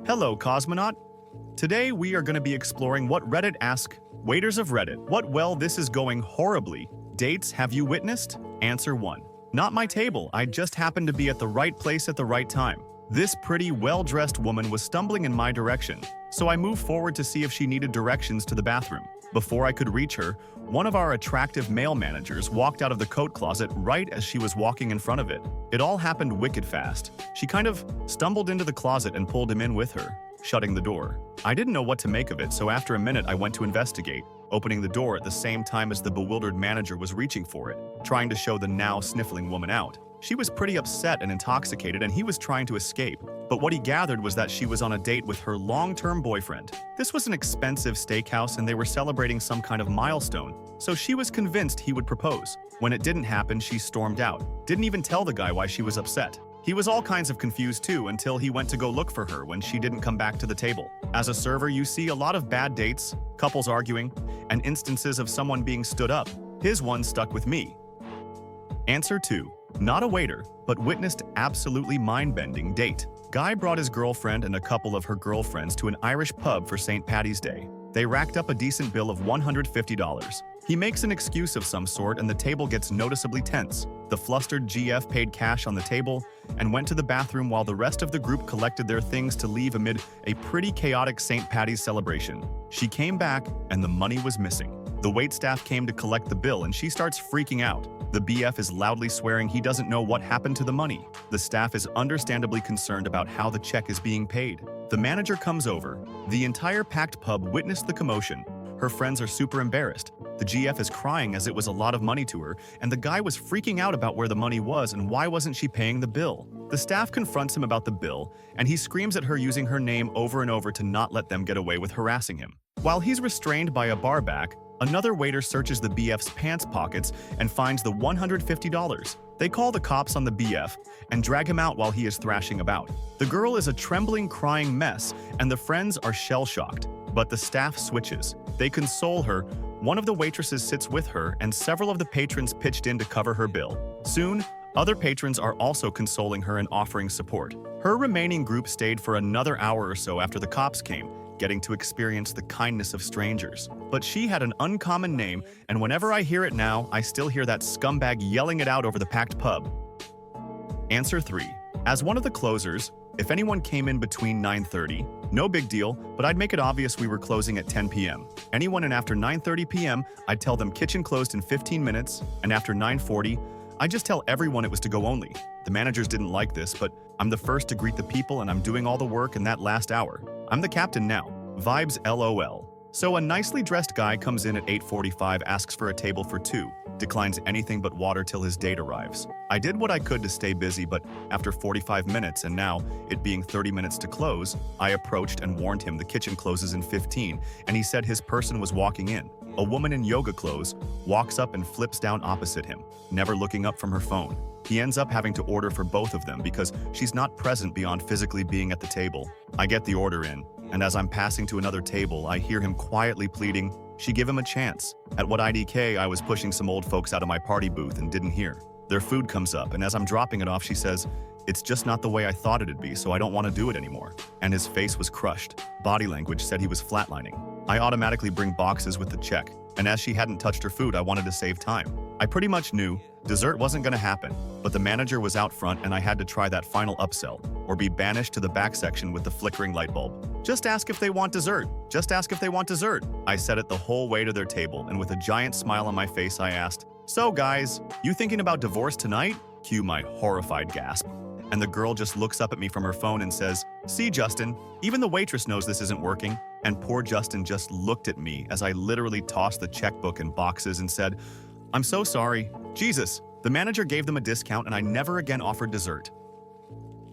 Hello, cosmonaut. Today we are going to be exploring what Reddit ask waiters of Reddit. What? Well, this is going horribly. Dates have you witnessed? Answer 1. Not my table. I just happened to be at the right place at the right time. This pretty, well-dressed woman was stumbling in my direction, so I moved forward to see if she needed directions to the bathroom. Before I could reach her, one of our attractive male managers walked out of the coat closet right as she was walking in front of it. It all happened wicked fast. She kind of stumbled into the closet and pulled him in with her, shutting the door. I didn't know what to make of it, so after a minute I went to investigate, opening the door at the same time as the bewildered manager was reaching for it, trying to show the now sniffling woman out. She was pretty upset and intoxicated, and he was trying to escape, but what he gathered was that she was on a date with her long-term boyfriend. This was an expensive steakhouse and they were celebrating some kind of milestone, so she was convinced he would propose. When it didn't happen, she stormed out, didn't even tell the guy why she was upset. He was all kinds of confused too until he went to go look for her when she didn't come back to the table. As a server, you see a lot of bad dates, couples arguing, and instances of someone being stood up. His one stuck with me. Answer 2. Not a waiter, but witnessed absolutely mind-bending date. Guy brought his girlfriend and a couple of her girlfriends to an Irish pub for St. Paddy's Day. They racked up a decent bill of $150. He makes an excuse of some sort and the table gets noticeably tense. The flustered GF paid cash on the table and went to the bathroom while the rest of the group collected their things to leave amid a pretty chaotic St. Paddy's celebration. She came back and the money was missing. The waitstaff came to collect the bill and she starts freaking out. The BF is loudly swearing he doesn't know what happened to the money. The staff is understandably concerned about how the check is being paid. The manager comes over. The entire packed pub witnessed the commotion. Her friends are super embarrassed. The GF is crying as it was a lot of money to her, and the guy was freaking out about where the money was and why wasn't she paying the bill. The staff confronts him about the bill, and he screams at her using her name over and over to not let them get away with harassing him. While he's restrained by a bar back, another waiter searches the BF's pants pockets and finds the $150. They call the cops on the BF and drag him out while he is thrashing about. The girl is a trembling, crying mess, and the friends are shell-shocked. But the staff switches. They console her. One of the waitresses sits with her, and several of the patrons pitched in to cover her bill. Soon, other patrons are also consoling her and offering support. Her remaining group stayed for another hour or so after the cops came, getting to experience the kindness of strangers. But she had an uncommon name, and whenever I hear it now, I still hear that scumbag yelling it out over the packed pub. Answer 3. As one of the closers, if anyone came in between 9:30, no big deal, but I'd make it obvious we were closing at 10 p.m. Anyone in after 9:30 p.m., I'd tell them kitchen closed in 15 minutes, and after 9:40, I'd just tell everyone it was to go only. The managers didn't like this, but I'm the first to greet the people and I'm doing all the work in that last hour. I'm the captain now. Vibes LOL. So a nicely dressed guy comes in at 8:45, asks for a table for 2, declines anything but water till his date arrives. I did what I could to stay busy, but after 45 minutes and now it being 30 minutes to close, I approached and warned him the kitchen closes in 15, and he said his person was walking in. A woman in yoga clothes walks up and flips down opposite him, never looking up from her phone. He ends up having to order for both of them because she's not present beyond physically being at the table. I get the order in, and as I'm passing to another table, I hear him quietly pleading, she give him a chance. At what IDK, I was pushing some old folks out of my party booth and didn't hear. Their food comes up, and as I'm dropping it off, she says, it's just not the way I thought it'd be, so I don't want to do it anymore. And his face was crushed. Body language said he was flatlining. I automatically bring boxes with the check, and as she hadn't touched her food, I wanted to save time. I pretty much knew dessert wasn't going to happen, but the manager was out front and I had to try that final upsell, or be banished to the back section with the flickering light bulb. Just ask if they want dessert. Just ask if they want dessert. I said it the whole way to their table, and with a giant smile on my face, I asked, so guys, you thinking about divorce tonight? Cue my horrified gasp. And the girl just looks up at me from her phone and says, see, Justin, even the waitress knows this isn't working. And poor Justin just looked at me as I literally tossed the checkbook and boxes and said, I'm so sorry. Jesus, the manager gave them a discount and I never again offered dessert.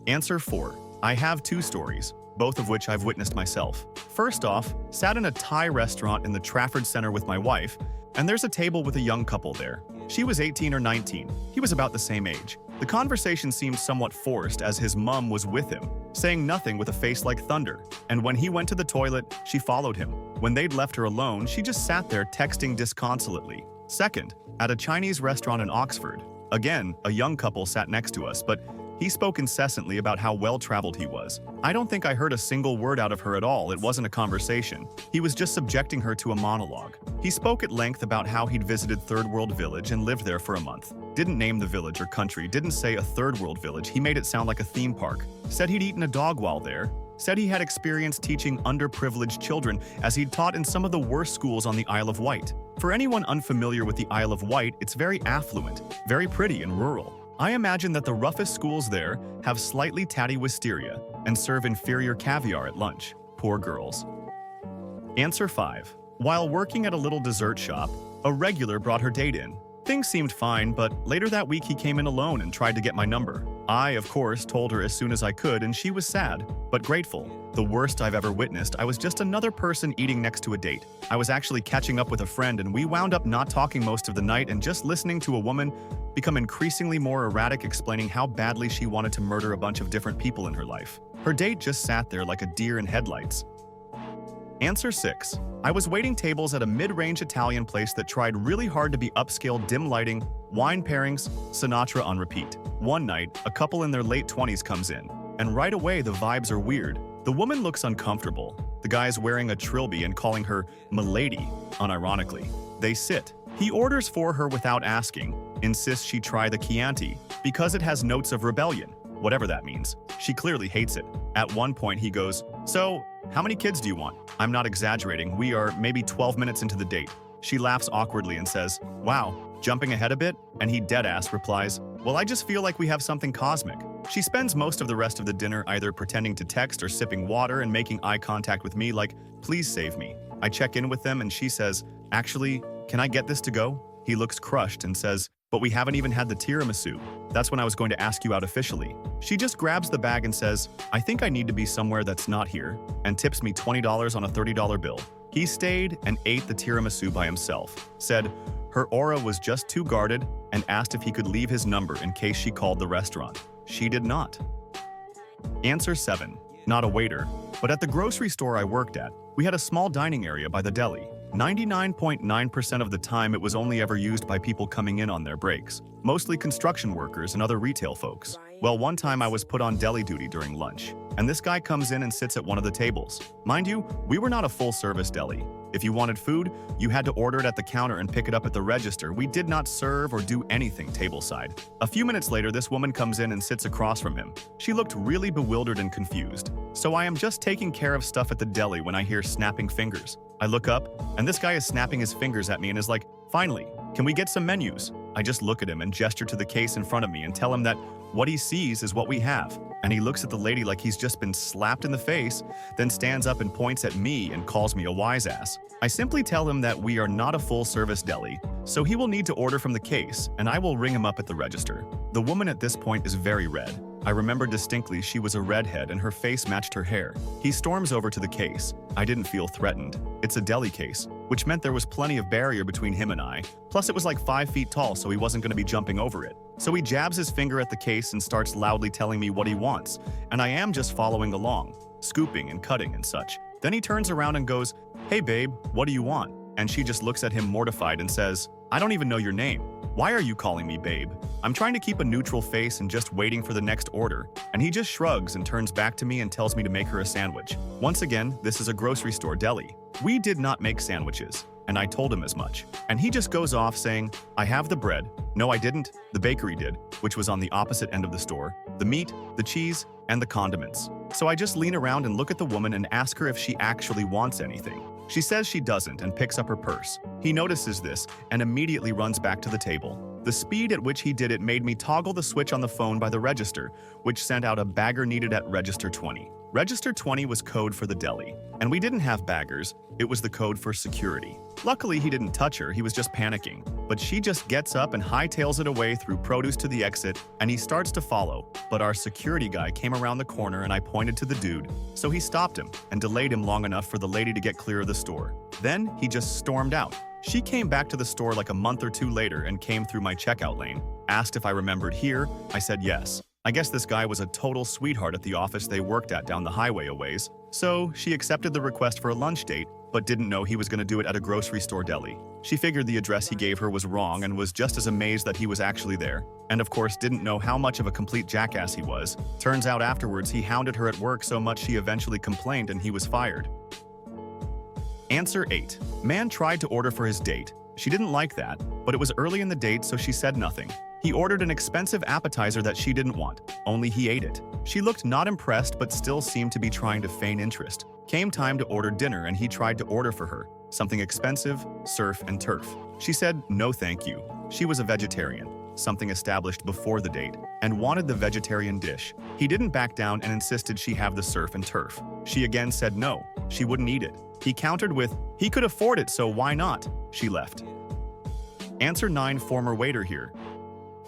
Answer 4. I have 2 stories, both of which I've witnessed myself. First off, sat in a Thai restaurant in the Trafford Center with my wife, and there's a table with a young couple there. She was 18 or 19. He was about the same age. The conversation seemed somewhat forced as his mum was with him, saying nothing with a face like thunder. And when he went to the toilet, she followed him. When they'd left her alone, she just sat there texting disconsolately. Second, at a Chinese restaurant in Oxford. Again, a young couple sat next to us, but He spoke incessantly about how well-traveled he was. I don't think I heard a single word out of her at all. It wasn't a conversation. He was just subjecting her to a monologue. He spoke at length about how he'd visited Third World Village and lived there for a month. Didn't name the village or country, didn't say a Third World Village. He made it sound like a theme park. Said he'd eaten a dog while there. Said he had experience teaching underprivileged children as he'd taught in some of the worst schools on the Isle of Wight. For anyone unfamiliar with the Isle of Wight, it's very affluent, very pretty and rural. I imagine that the roughest schools there have slightly tatty wisteria and serve inferior caviar at lunch. Poor girls. Answer 5. While working at a little dessert shop, a regular brought her date in. Things seemed fine, but later that week he came in alone and tried to get my number. I, of course, told her as soon as I could, and she was sad, but grateful. The worst I've ever witnessed, I was just another person eating next to a date. I was actually catching up with a friend, and we wound up not talking most of the night and just listening to a woman become increasingly more erratic, explaining how badly she wanted to murder a bunch of different people in her life. Her date just sat there like a deer in headlights. Answer 6. I was waiting tables at a mid-range Italian place that tried really hard to be upscale, dim lighting, wine pairings, Sinatra on repeat. One night, a couple in their late 20s comes in, and right away the vibes are weird. The woman looks uncomfortable. The guy's wearing a trilby and calling her "milady," unironically. They sit. He orders for her without asking, insists she try the Chianti because it has notes of rebellion, whatever that means. She clearly hates it. At one point he goes, "So, how many kids do you want?" I'm not exaggerating, we are maybe 12 minutes into the date. She laughs awkwardly and says, "Wow, jumping ahead a bit?" And he deadass replies, "Well, I just feel like we have something cosmic." She spends most of the rest of the dinner either pretending to text or sipping water and making eye contact with me like, "Please save me." I check in with them and she says, "Actually, can I get this to go?" He looks crushed and says, "But we haven't even had the tiramisu." That's when I was going to ask you out officially. She just grabs the bag and says, "I think I need to be somewhere that's not here," and tips me $20 on a $30 bill. He stayed and ate the tiramisu by himself, said her aura was just too guarded, and asked if he could leave his number in case she called the restaurant. She did not. Answer 7. Not a waiter, but at the grocery store I worked at, we had a small dining area by the deli. 99.9% of the time it was only ever used by people coming in on their breaks, mostly construction workers and other retail folks. Well, one time I was put on deli duty during lunch, and this guy comes in and sits at one of the tables. Mind you, we were not a full-service deli. If you wanted food, you had to order it at the counter and pick it up at the register. We did not serve or do anything tableside. A few minutes later, this woman comes in and sits across from him. She looked really bewildered and confused. So I am just taking care of stuff at the deli when I hear snapping fingers. I look up, and this guy is snapping his fingers at me and is like, "Finally, can we get some menus?" I just look at him and gesture to the case in front of me and tell him that what he sees is what we have. And he looks at the lady like he's just been slapped in the face, then stands up and points at me and calls me a wise ass. I simply tell him that we are not a full-service deli, so he will need to order from the case, and I will ring him up at the register. The woman at this point is very red. I remember distinctly she was a redhead and her face matched her hair. He storms over to the case. I didn't feel threatened. It's a deli case, which meant there was plenty of barrier between him and I. Plus it was like 5 feet tall, so he wasn't going to be jumping over it. So he jabs his finger at the case and starts loudly telling me what he wants, and I am just following along, scooping and cutting and such. Then he turns around and goes, "Hey babe, what do you want?" And she just looks at him mortified and says, "I don't even know your name. Why are you calling me babe?" I'm trying to keep a neutral face and just waiting for the next order, and he just shrugs and turns back to me and tells me to make her a sandwich. Once again, this is a grocery store deli. We did not make sandwiches, and I told him as much. And he just goes off saying, "I have the bread." No, I didn't. The bakery did, which was on the opposite end of the store. The meat, the cheese, and the condiments. So I just lean around and look at the woman and ask her if she actually wants anything. She says she doesn't and picks up her purse. He notices this and immediately runs back to the table. The speed at which he did it made me toggle the switch on the phone by the register, which sent out a bagger needed at register 20. Register 20 was code for the deli, and we didn't have baggers, it was the code for security. Luckily, he didn't touch her, he was just panicking. But she just gets up and hightails it away through produce to the exit, and he starts to follow. But our security guy came around the corner and I pointed to the dude, so he stopped him and delayed him long enough for the lady to get clear of the store. Then he just stormed out. She came back to the store like a month or two later and came through my checkout lane. Asked if I remembered here, I said yes. I guess this guy was a total sweetheart at the office they worked at down the highway a ways. So she accepted the request for a lunch date, but didn't know he was going to do it at a grocery store deli. She figured the address he gave her was wrong and was just as amazed that he was actually there. And of course didn't know how much of a complete jackass he was. Turns out afterwards he hounded her at work so much she eventually complained and he was fired. Answer 8. Man tried to order for his date. She didn't like that, but it was early in the date so she said nothing. He ordered an expensive appetizer that she didn't want, only he ate it. She looked not impressed but still seemed to be trying to feign interest. Came time to order dinner and he tried to order for her something expensive, surf and turf. She said no thank you. She was a vegetarian, something established before the date, and wanted the vegetarian dish. He didn't back down and insisted she have the surf and turf. She again said no, she wouldn't eat it. He countered with, he could afford it so why not? She left. Answer 9. Former waiter here.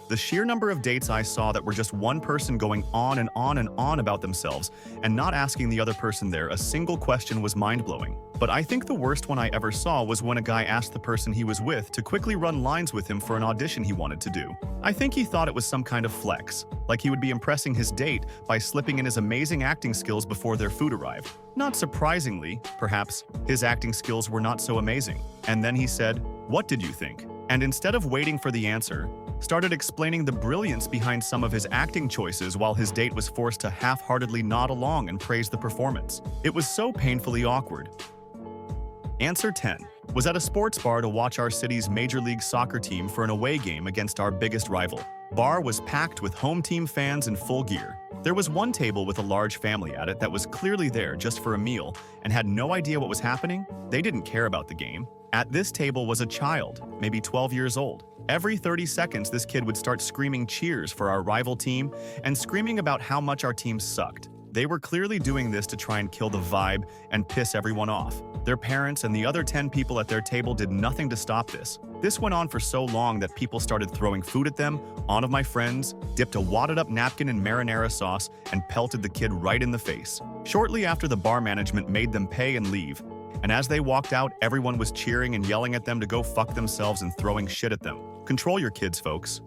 The sheer number of dates I saw that were just one person going on and on and on about themselves and not asking the other person there a single question was mind-blowing. But I think the worst one I ever saw was when a guy asked the person he was with to quickly run lines with him for an audition he wanted to do. I think he thought it was some kind of flex, like he would be impressing his date by slipping in his amazing acting skills before their food arrived. Not surprisingly, perhaps, his acting skills were not so amazing. And then he said, "What did you think?" And instead of waiting for the answer, started explaining the brilliance behind some of his acting choices while his date was forced to half-heartedly nod along and praise the performance. It was so painfully awkward. Answer 10. Was at a sports bar to watch our city's Major League Soccer team for an away game against our biggest rival. Bar was packed with home team fans in full gear. There was one table with a large family at it that was clearly there just for a meal and had no idea what was happening. They didn't care about the game. At this table was a child, maybe 12 years old. Every 30 seconds, this kid would start screaming cheers for our rival team and screaming about how much our team sucked. They were clearly doing this to try and kill the vibe and piss everyone off. Their parents and the other 10 people at their table did nothing to stop this. This went on for so long that people started throwing food at them, one of my friends dipped a wadded-up napkin in marinara sauce and pelted the kid right in the face. Shortly after, the bar management made them pay and leave. And as they walked out, everyone was cheering and yelling at them to go fuck themselves and throwing shit at them. Control your kids, folks.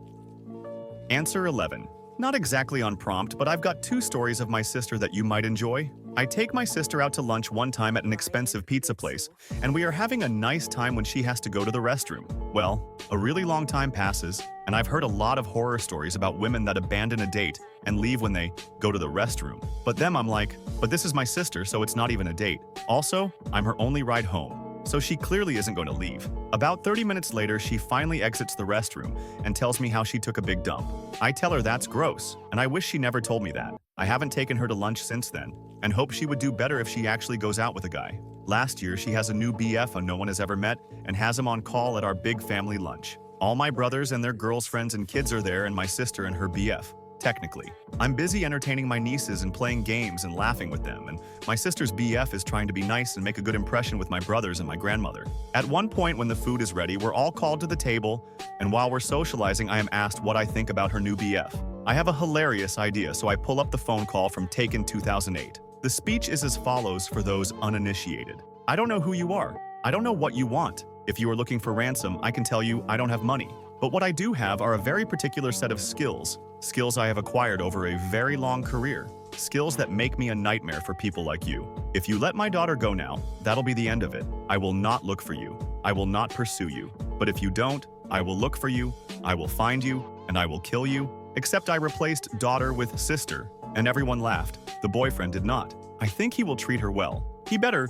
Answer 11. Not exactly on prompt, but I've got 2 stories of my sister that you might enjoy. I take my sister out to lunch one time at an expensive pizza place, and we are having a nice time when she has to go to the restroom. Well, a really long time passes, and I've heard a lot of horror stories about women that abandon a date and leave when they go to the restroom. But them I'm like, but this is my sister, so it's not even a date. Also, I'm her only ride home, so she clearly isn't going to leave. About 30 minutes later, she finally exits the restroom and tells me how she took a big dump. I tell her that's gross, and I wish she never told me that. I haven't taken her to lunch since then, and hope she would do better if she actually goes out with a guy. Last year, she has a new BF no one has ever met and has him on call at our big family lunch. All my brothers and their girls' friends and kids are there, and my sister and her BF. Technically, I'm busy entertaining my nieces and playing games and laughing with them, and my sister's BF is trying to be nice and make a good impression with my brothers and my grandmother. At one point when the food is ready, we're all called to the table, and while we're socializing, I am asked what I think about her new BF. I have a hilarious idea, so I pull up the phone call from Taken 2008. The speech is as follows for those uninitiated. I don't know who you are. I don't know what you want. If you are looking for ransom, I can tell you I don't have money. But what I do have are a very particular set of skills. Skills I have acquired over a very long career. Skills that make me a nightmare for people like you. If you let my daughter go now, that'll be the end of it. I will not look for you. I will not pursue you. But if you don't, I will look for you, I will find you, and I will kill you. Except I replaced daughter with sister, and everyone laughed. The boyfriend did not. I think he will treat her well. He better.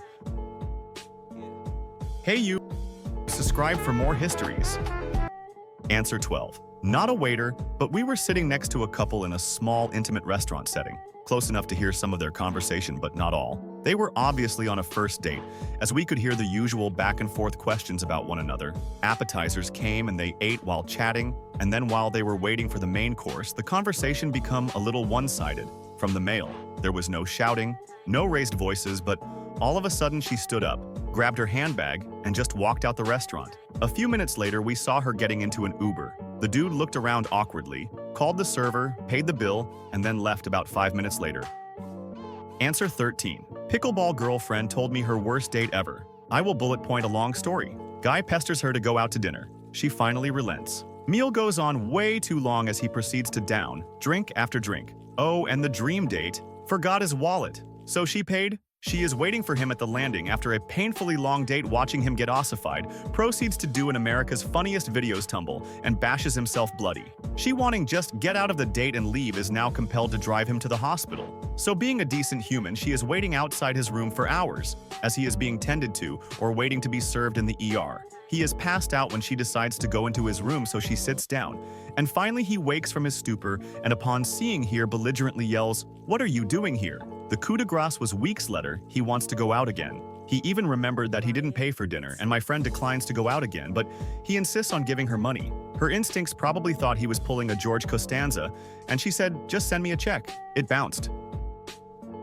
Hey you, subscribe for more histories. Answer 12. Not a waiter, but we were sitting next to a couple in a small, intimate restaurant setting. Close enough to hear some of their conversation, but not all. They were obviously on a first date, as we could hear the usual back and forth questions about one another. Appetizers came and they ate while chatting, and then while they were waiting for the main course, the conversation became a little one-sided. From the male, there was no shouting, no raised voices, but all of a sudden she stood up, grabbed her handbag, and just walked out the restaurant. A few minutes later, we saw her getting into an Uber. The dude looked around awkwardly, called the server, paid the bill, and then left about 5 minutes later. Answer 13. Pickleball girlfriend told me her worst date ever. I will bullet point a long story. Guy pesters her to go out to dinner. She finally relents. Meal goes on way too long as he proceeds to down, drink after drink. Oh, and the dream date forgot his wallet. So she paid? She is waiting for him at the landing after a painfully long date. Watching him get ossified, proceeds to do an America's Funniest Videos tumble and bashes himself bloody. She, wanting just get out of the date and leave, is now compelled to drive him to the hospital. So being a decent human, she is waiting outside his room for hours as he is being tended to or waiting to be served in the ER. He is passed out when she decides to go into his room, so she sits down. And finally he wakes from his stupor and upon seeing her belligerently yells, "What are you doing here?" The coup de grace was weeks later. He wants to go out again. He even remembered that he didn't pay for dinner, and my friend declines to go out again, but he insists on giving her money. Her instincts probably thought he was pulling a George Costanza, and she said, "Just send me a check." It bounced.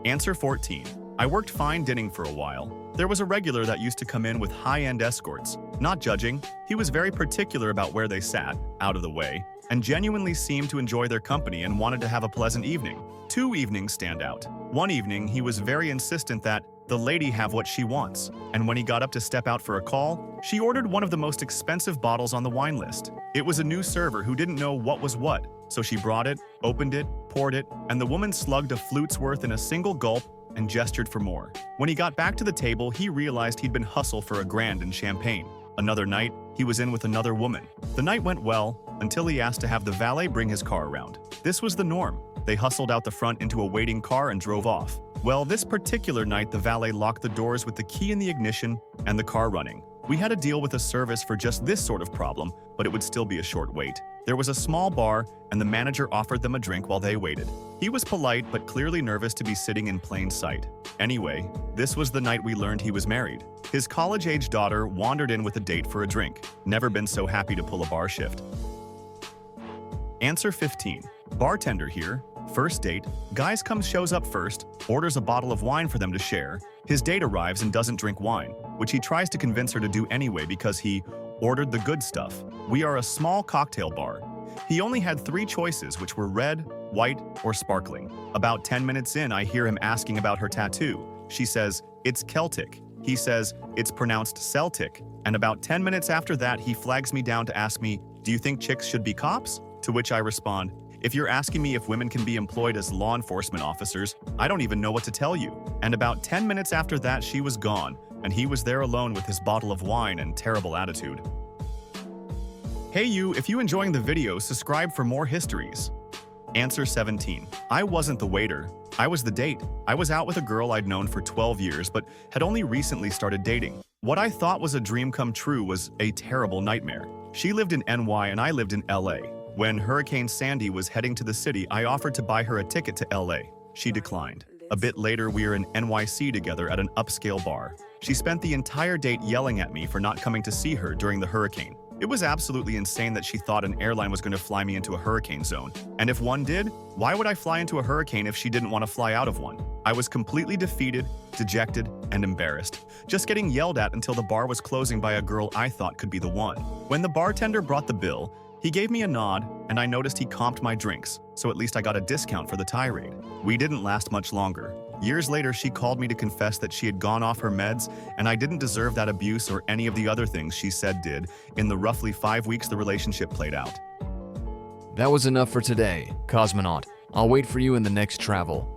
Answer 14. I worked fine dining for a while. There was a regular that used to come in with high-end escorts. Not judging, he was very particular about where they sat, out of the way, and genuinely seemed to enjoy their company and wanted to have a pleasant evening. 2 evenings stand out. One evening, he was very insistent that the lady have what she wants, and when he got up to step out for a call, she ordered one of the most expensive bottles on the wine list. It was a new server who didn't know what was what, so she brought it, opened it, poured it, and the woman slugged a flute's worth in a single gulp and gestured for more. When he got back to the table, he realized he'd been hustled for $1,000 in champagne. Another night, he was in with another woman. The night went well until he asked to have the valet bring his car around. This was the norm. They hustled out the front into a waiting car and drove off. Well, this particular night, the valet locked the doors with the key in the ignition and the car running. We had to deal with a service for just this sort of problem, but it would still be a short wait. There was a small bar, and the manager offered them a drink while they waited. He was polite, but clearly nervous to be sitting in plain sight. Anyway, this was the night we learned he was married. His college-age daughter wandered in with a date for a drink. Never been so happy to pull a bar shift. Answer 15. Bartender here. First date. Guys shows up first, orders a bottle of wine for them to share. His date arrives and doesn't drink wine, which he tries to convince her to do anyway because he ordered the good stuff. We are a small cocktail bar. He only had 3 choices, which were red, white, or sparkling. About 10 minutes in, I hear him asking about her tattoo. She says, "It's Celtic." He says, "It's pronounced Celtic." And about 10 minutes after that, he flags me down to ask me, "Do you think chicks should be cops?" To which I respond, "If you're asking me if women can be employed as law enforcement officers, I don't even know what to tell you." And about 10 minutes after that, she was gone, and he was there alone with his bottle of wine and terrible attitude. Hey you, if you enjoying the video, subscribe for more histories. Answer 17. I wasn't the waiter. I was the date. I was out with a girl I'd known for 12 years, but had only recently started dating. What I thought was a dream come true was a terrible nightmare. She lived in NY and I lived in LA. When Hurricane Sandy was heading to the city, I offered to buy her a ticket to LA. She declined. A bit later, we were in NYC together at an upscale bar. She spent the entire date yelling at me for not coming to see her during the hurricane. It was absolutely insane that she thought an airline was going to fly me into a hurricane zone. And if one did, why would I fly into a hurricane if she didn't want to fly out of one? I was completely defeated, dejected, and embarrassed, just getting yelled at until the bar was closing by a girl I thought could be the one. When the bartender brought the bill, he gave me a nod, and I noticed he comped my drinks, so at least I got a discount for the tirade. We didn't last much longer. Years later, she called me to confess that she had gone off her meds, and I didn't deserve that abuse or any of the other things she said did in the roughly 5 weeks the relationship played out. That was enough for today, Cosmonaut. I'll wait for you in the next travel.